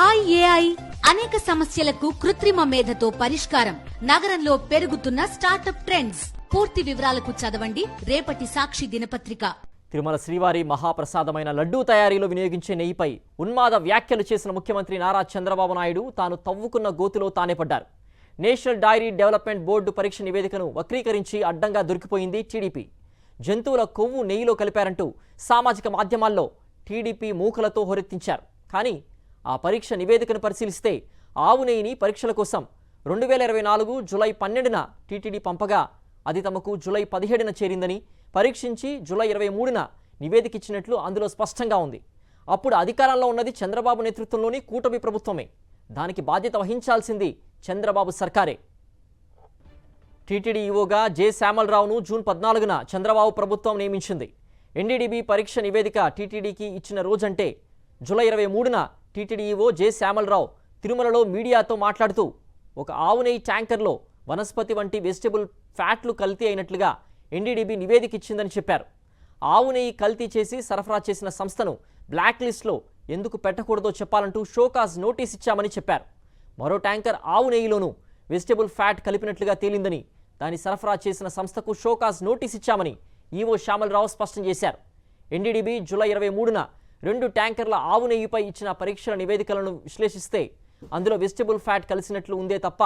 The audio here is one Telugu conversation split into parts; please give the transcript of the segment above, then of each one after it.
హాయ్ ఏఐ అనేక సమస్యలకు కృత్రిమ మేధతో పరిష్కారం. నగరంలో పెరుగుతున్న స్టార్టప్ ట్రెండ్స్. పూర్తి వివరాలకు చదవండి రేపటి సాక్షి దినపత్రిక. తిరుమల శ్రీవారి మహాప్రసాదమైన లడ్డూ తయారీలో వినియోగించే నెయ్యిపై ఉన్మాద వ్యాఖ్యలు చేసిన ముఖ్యమంత్రి నారా చంద్రబాబు నాయుడు తాను తవ్వుకున్న గోతిలో తానే పడ్డారు. నేషనల్ డైరీ డెవలప్మెంట్ బోర్డు పరీక్ష నివేదికను వక్రీకరించి అడ్డంగా దొరికిపోయింది టీడీపీ. జంతువుల కొవ్వు నెయ్యిలో కలిపారంటూ సామాజిక మాధ్యమాల్లో టీడీపీ మూకలతో హోరెత్తించారు. కానీ ఆ పరీక్ష నివేదికను పరిశీలిస్తే ఆవు నెయ్యిని పరీక్షల కోసం 2024 జూలై 12న టీటీడీ పంపగా అది తమకు జూలై 17న చేరిందని, పరీక్షించి జూలై 23న నివేదిక ఇచ్చినట్లు అందులో స్పష్టంగా ఉంది. అప్పుడు అధికారంలో ఉన్నది చంద్రబాబు నేతృత్వంలోని కూటమి ప్రభుత్వమే. దానికి బాధ్యత వహించాల్సింది చంద్రబాబు సర్కారే. టీటీడీ ఈవోగా జె శ్యామలరావును జూన్ 14న చంద్రబాబు ప్రభుత్వం నియమించింది. ఎన్డీడీబీ పరీక్ష నివేదిక టీటీడీకి ఇచ్చిన రోజంటే జూలై 23న టీటీడీ ఈవో జె శ్యామలరావు తిరుమలలో మీడియాతో మాట్లాడుతూ ఒక ఆవు నెయ్యి ట్యాంకర్లో వనస్పతి వంటి వెజిటబుల్ ఫ్యాట్లు కల్తీ అయినట్లుగా ఎన్డీడీబీ నివేదిక ఇచ్చిందని చెప్పారు. ఆవు నెయ్యి కల్తీ చేసి సరఫరా చేసిన సంస్థను బ్లాక్ లిస్ట్లో ఎందుకు పెట్టకూడదో చెప్పాలంటూ షోకాజ్ నోటీస్ ఇచ్చామని చెప్పారు. మరో ట్యాంకర్ ఆవు నెయ్యిలోనూ వెజిటబుల్ ఫ్యాట్ కలిపినట్లుగా తేలిందని, దాన్ని సరఫరా చేసిన సంస్థకు షోకాజ్ నోటీస్ ఇచ్చామని ఈవో శ్యామలరావు స్పష్టం చేశారు. ఎన్డీడీబీ జూలై 23న 2 ట్యాంకర్ల ఆవు నెయ్యిపై ఇచ్చిన పరీక్షల నివేదికలను విశ్లేషిస్తే అందులో వెజిటబుల్ ఫ్యాట్ కలిసినట్లు ఉందే తప్ప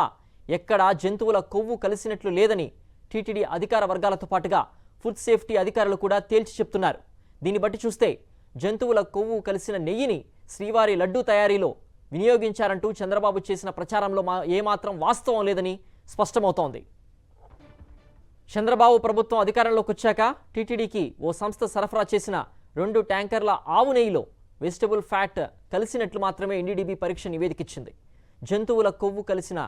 ఎక్కడా జంతువుల కొవ్వు కలిసినట్లు లేదని టీటీడీ అధికార వర్గాలతో పాటుగా ఫుడ్ సేఫ్టీ అధికారులు కూడా తేల్చి చెప్తున్నారు. దీన్ని బట్టి చూస్తే జంతువుల కొవ్వు కలిసిన నెయ్యిని శ్రీవారి లడ్డూ తయారీలో వినియోగించారంటూ చంద్రబాబు చేసిన ప్రచారంలో ఏమాత్రం వాస్తవం లేదని స్పష్టమవుతోంది. చంద్రబాబు ప్రభుత్వం అధికారంలోకి వచ్చాక టీటీడీకి ఓ సంస్థ సరఫరా చేసిన 2 ట్యాంకర్ల ఆవు నెయ్యిలో వెజిటబుల్ ఫ్యాట్ కలిసినట్లు మాత్రమే ఎన్డీడీబీ పరీక్ష నివేదిక ఇచ్చింది. జంతువుల కొవ్వు కలిసిన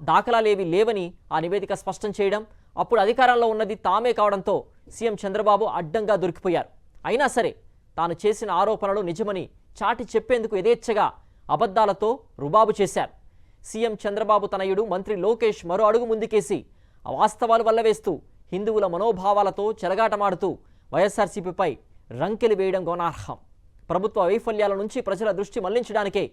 దాఖలాలేవి లేవని ఆ నివేదిక స్పష్టం చేయడం, అప్పుడు అధికారంలో ఉన్నది తామే కావడంతో సీఎం చంద్రబాబు అడ్డంగా దొరికిపోయారు. అయినా సరే తాను చేసిన ఆరోపణలు నిజమని చాటి చెప్పేందుకు యథేచ్ఛగా అబద్ధాలతో రుబాబు చేశారు. సీఎం చంద్రబాబు తనయుడు మంత్రి లోకేష్ మరో అడుగు ముందుకేసి వాస్తవాలు వల్లవేస్తూ హిందువుల మనోభావాలతో చెలగాటమాడుతూ వైఎస్ఆర్సీపీపై రంకెలు వేయడం గమనార్హం. ప్రభుత్వ వైఫల్యాల నుంచి ప్రజల దృష్టి మళ్లించడానికే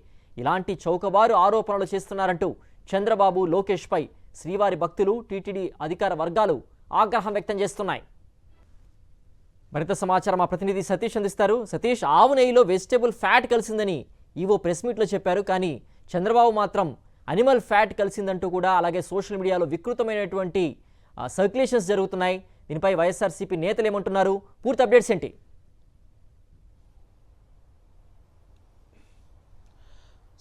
ఇలాంటి చౌకబారు ఆరోపణలు చేస్తున్నారంటూ చంద్రబాబు లోకేష్పై శ్రీవారి భక్తులు, టీటీడీ అధికార వర్గాలు ఆగ్రహం వ్యక్తం చేస్తున్నాయి. మరింత సమాచారం మా ప్రతినిధి సతీష్ అందిస్తారు. సతీష్, ఆవు నెయ్యిలో వెజిటబుల్ ఫ్యాట్ కలిసిందని ఈవో ప్రెస్ మీట్లో చెప్పారు. కానీ చంద్రబాబు మాత్రం అనిమల్ ఫ్యాట్ కలిసిందంటూ కూడా అలాగే సోషల్ మీడియాలో వికృతమైనటువంటి సర్క్యులేషన్స్ జరుగుతున్నాయి. దీనిపై వైఎస్ఆర్సీపీ నేతలు ఏమంటున్నారు? పూర్తి అప్డేట్స్ ఏంటి?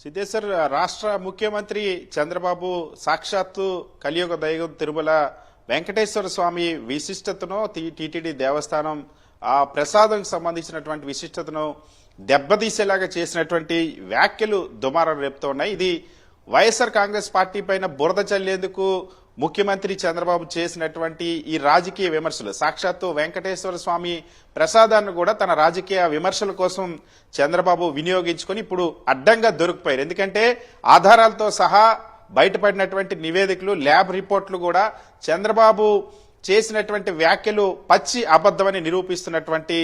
సిద్ధేశ్వర్, రాష్ట్ర ముఖ్యమంత్రి చంద్రబాబు సాక్షాత్తు కలియుగ దైవం తిరుమల వెంకటేశ్వర స్వామి విశిష్టతను, టీటీడీ దేవస్థానం ఆ ప్రసాదంకి సంబంధించినటువంటి విశిష్టతను దెబ్బతీసేలాగా చేసినటువంటి వ్యాఖ్యలు దుమారం రేపుతూ ఉన్నాయి. ఇది వైఎస్ఆర్ కాంగ్రెస్ పార్టీ పైన బురద చల్లేందుకు ముఖ్యమంత్రి చంద్రబాబు చేసినటువంటి ఈ రాజకీయ విమర్శలు, సాక్షాత్తు వెంకటేశ్వర స్వామి ప్రసాదాన్ని కూడా తన రాజకీయ విమర్శల కోసం చంద్రబాబు వినియోగించుకొని ఇప్పుడు అడ్డంగా దొరికిపోయారు. ఎందుకంటే ఆధారాలతో సహా బయటపడినటువంటి నివేదికలు, ల్యాబ్ రిపోర్ట్లు కూడా చంద్రబాబు చేసినటువంటి వ్యాఖ్యలు పచ్చి అబద్ధమని నిరూపిస్తున్నటువంటి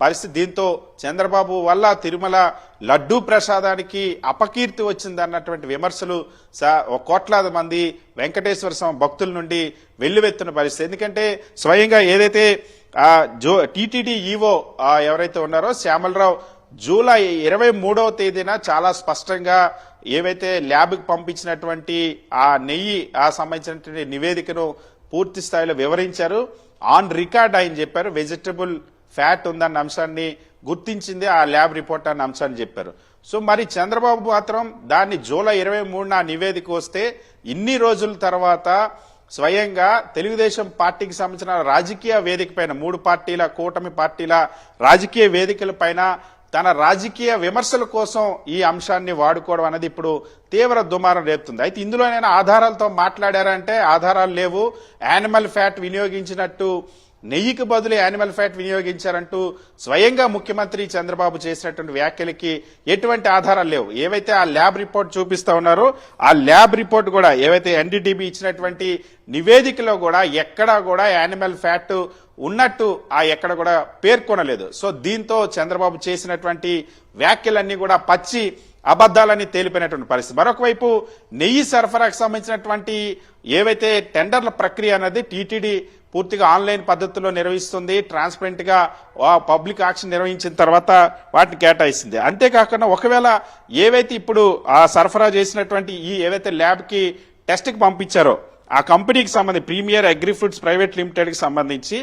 పరిస్థితి. దీంతో చంద్రబాబు వల్ల తిరుమల లడ్డూ ప్రసాదానికి అపకీర్తి వచ్చిందన్నటువంటి విమర్శలు కోట్లాది మంది వెంకటేశ్వర స్వామి భక్తుల నుండి వెల్లువెత్తున్న పరిస్థితి. ఎందుకంటే స్వయంగా ఏదైతే టీటీడీ ఈవో ఎవరైతే ఉన్నారో శ్యామలరావు జూలై 23వ తేదీన చాలా స్పష్టంగా ఏవైతే ల్యాబ్కి పంపించినటువంటి ఆ నెయ్యి సంబంధించినటువంటి నివేదికను పూర్తి స్థాయిలో వివరించారు. ఆన్ రికార్డ్ ఆయన చెప్పారు వెజిటబుల్ ఫ్యాట్ ఉందన్న అంశాన్ని గుర్తించింది ఆ ల్యాబ్ రిపోర్ట్ అన్న అంశాన్ని చెప్పారు. సో మరి చంద్రబాబు మాత్రం దాన్ని జూలై 23న నివేదిక వస్తే ఇన్ని రోజుల తర్వాత స్వయంగా తెలుగుదేశం పార్టీకి సంబంధించిన రాజకీయ వేదిక పైన 3 పార్టీల కూటమి పార్టీల రాజకీయ వేదికల పైన తన రాజకీయ విమర్శల కోసం ఈ అంశాన్ని వాడుకోవడం అనేది ఇప్పుడు తీవ్ర దుమారం రేపుతుంది. అయితే ఇందులోనైనా ఆధారాలతో మాట్లాడారంటే ఆధారాలు లేవు. యానిమల్ ఫ్యాట్ వినియోగించినట్టు, నెయ్యికి బదులు యానిమల్ ఫ్యాట్ వినియోగించారంటూ స్వయంగా ముఖ్యమంత్రి చంద్రబాబు చేసినటువంటి వ్యాఖ్యలకి ఎటువంటి ఆధారాలు లేవు. ఏవైతే ఆ ల్యాబ్ రిపోర్ట్ చూపిస్తా ఉన్నారో ఆ ల్యాబ్ రిపోర్ట్ కూడా ఏవైతే ఎన్డీడీబీ ఇచ్చినటువంటి నివేదికలో కూడా ఎక్కడా కూడా యానిమల్ ఫ్యాట్ ఉన్నట్టు ఎక్కడ కూడా పేర్కొనలేదు. సో దీంతో చంద్రబాబు చేసినటువంటి వ్యాఖ్యలన్నీ కూడా పచ్చి అబద్ధాలని తేలిపోయినటువంటి పరిస్థితి. మరొక వైపు నెయ్యి సరఫరాకు సంబంధించినటువంటి ఏవైతే టెండర్ల ప్రక్రియ అనేది టీటీడీ పూర్తిగా ఆన్లైన్ పద్ధతిలో నిర్వహిస్తుంది. ట్రాన్స్పరెంట్ గా పబ్లిక్ ఆక్షన్ నిర్వహించిన తర్వాత వాటిని కేటాయిస్తుంది. అంతేకాకుండా ఒకవేళ ఏవైతే ఇప్పుడు ఆ సరఫరా చేసినటువంటి ఈ ఏవైతే ల్యాబ్ కి టెస్ట్ కి పంపించారో ఆ కంపెనీకి సంబంధించి Premier Agri Foods Private Limited కి సంబంధించి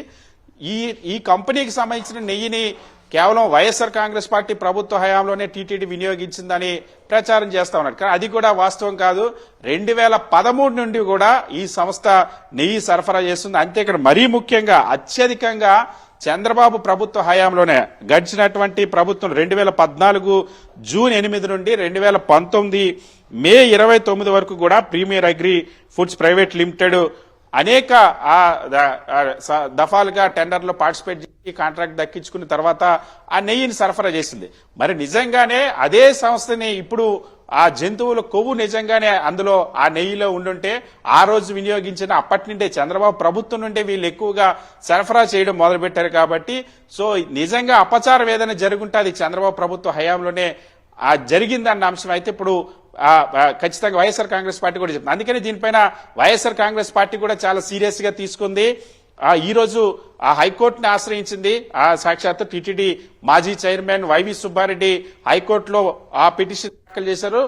ఈ కంపెనీకి సంబంధించిన నెయ్యిని కేవలం వైఎస్ఆర్ కాంగ్రెస్ పార్టీ ప్రభుత్వ హయాంలోనే టీటీడీ వినియోగించిందని ప్రచారం చేస్తా ఉన్నారు. కానీ అది కూడా వాస్తవం కాదు. 2013 నుండి కూడా ఈ సంస్థ నెయ్యి సరఫరా చేస్తుంది. అంతేకాదు మరీ ముఖ్యంగా అత్యధికంగా చంద్రబాబు ప్రభుత్వ హయాంలోనే గడిచినటువంటి ప్రభుత్వం 2014 జూన్ 8 నుండి 2019 మే 29 వరకు కూడా Premier Agri Foods Private Limited అనేక దఫాలుగా టెండర్లో పార్టిసిపేట్ చేసి కాంట్రాక్ట్ దక్కించుకున్న తర్వాత ఆ నెయ్యిని సరఫరా చేసింది. మరి నిజంగానే అదే సంస్థని ఇప్పుడు ఆ జంతువుల కొవ్వు నిజంగానే అందులో ఆ నెయ్యిలో ఉండుంటే ఆ రోజు వినియోగించిన అప్పటి నుండే చంద్రబాబు ప్రభుత్వం నుండే వీళ్ళు ఎక్కువగా సరఫరా చేయడం మొదలుపెట్టారు. కాబట్టి సో నిజంగా అపచారం ఏదైనా జరుగుంటే అది చంద్రబాబు ప్రభుత్వ హయాంలోనే జరిగిందన్న అంశం అయితే ఇప్పుడు ఖచ్చితంగా వైఎస్ఆర్ కాంగ్రెస్ పార్టీ కూడా చెప్తుంది. అందుకని దీనిపైన వైఎస్ఆర్ కాంగ్రెస్ పార్టీ కూడా చాలా సీరియస్ గా తీసుకుంది. ఈ రోజు ఆ హైకోర్టుని ఆశ్రయించింది. ఆ సాక్షాత్తు టీటీడీ మాజీ చైర్మన్ వైవి సుబ్బారెడ్డి హైకోర్టులో ఆ పిటిషన్ దాఖలు చేశారు.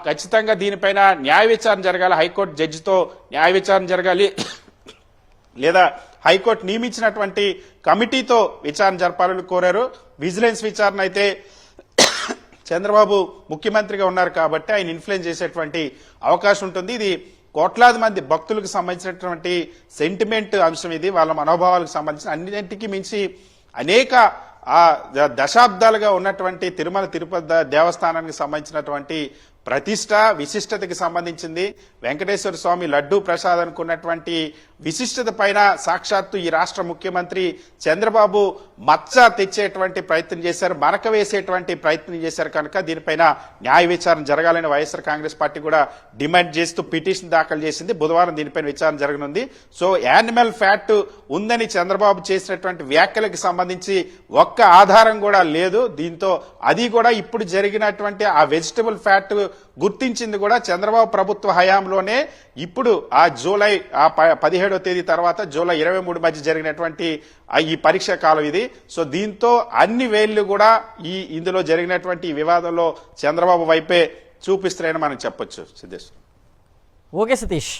ఖచ్చితంగా దీనిపైన న్యాయ విచారణ జరగాలి, హైకోర్టు జడ్జితో న్యాయ విచారణ జరగాలి, లేదా హైకోర్టు నియమించినటువంటి కమిటీతో విచారణ జరపాలని కోరారు. విజిలెన్స్ విచారణ అయితే చంద్రబాబు ముఖ్యమంత్రిగా ఉన్నారు కాబట్టి ఆయన ఇన్ఫ్లుయెన్స్ చేసేటువంటి అవకాశం ఉంటుంది. ఇది కోట్లాది మంది భక్తులకు సంబంధించినటువంటి సెంటిమెంట్ అంశం. ఇది వాళ్ళ మనోభావాలకు సంబంధించిన అన్నింటికి మించి అనేక దశాబ్దాలుగా ఉన్నటువంటి తిరుమల తిరుపతి దేవస్థానానికి సంబంధించినటువంటి ప్రతిష్ట విశిష్టతకి సంబంధించింది. వెంకటేశ్వర స్వామి లడ్డూ ప్రసాదానికి ఉన్నటువంటి విశిష్టత పైన సాక్షాత్తు ఈ రాష్ట్ర ముఖ్యమంత్రి చంద్రబాబు మచ్చ తెచ్చేటువంటి ప్రయత్నం చేశారు, మరక వేసేటువంటి ప్రయత్నం చేశారు. కనుక దీనిపైన న్యాయ విచారణ జరగాలని వైఎస్ఆర్ కాంగ్రెస్ పార్టీ కూడా డిమాండ్ చేస్తూ పిటిషన్ దాఖలు చేసింది. బుధవారం దీనిపైన విచారణ జరగనుంది. సో యానిమల్ ఫ్యాట్ ఉందని చంద్రబాబు చేసినటువంటి వ్యాఖ్యలకు సంబంధించి ఒక్క ఆధారం కూడా లేదు. దీంతో అది కూడా ఇప్పుడు జరిగినటువంటి ఆ వెజిటబుల్ ఫ్యాట్ గుర్తించింది కూడా చంద్రబాబు ప్రభుత్వ హయాంలోనే. ఇప్పుడు ఆ జూలై 17వ తేదీ తర్వాత జూలై 23 మధ్య జరిగినటువంటి ఈ పరీక్ష కాలం ఇది. సో దీంతో అన్ని వేళ్లు కూడా ఇందులో జరిగినటువంటి వివాదంలో చంద్రబాబు వైపే చూపిస్తున్నాయని మనం చెప్పొచ్చు. సిద్ధేశ్వర్. ఓకే సతీష్.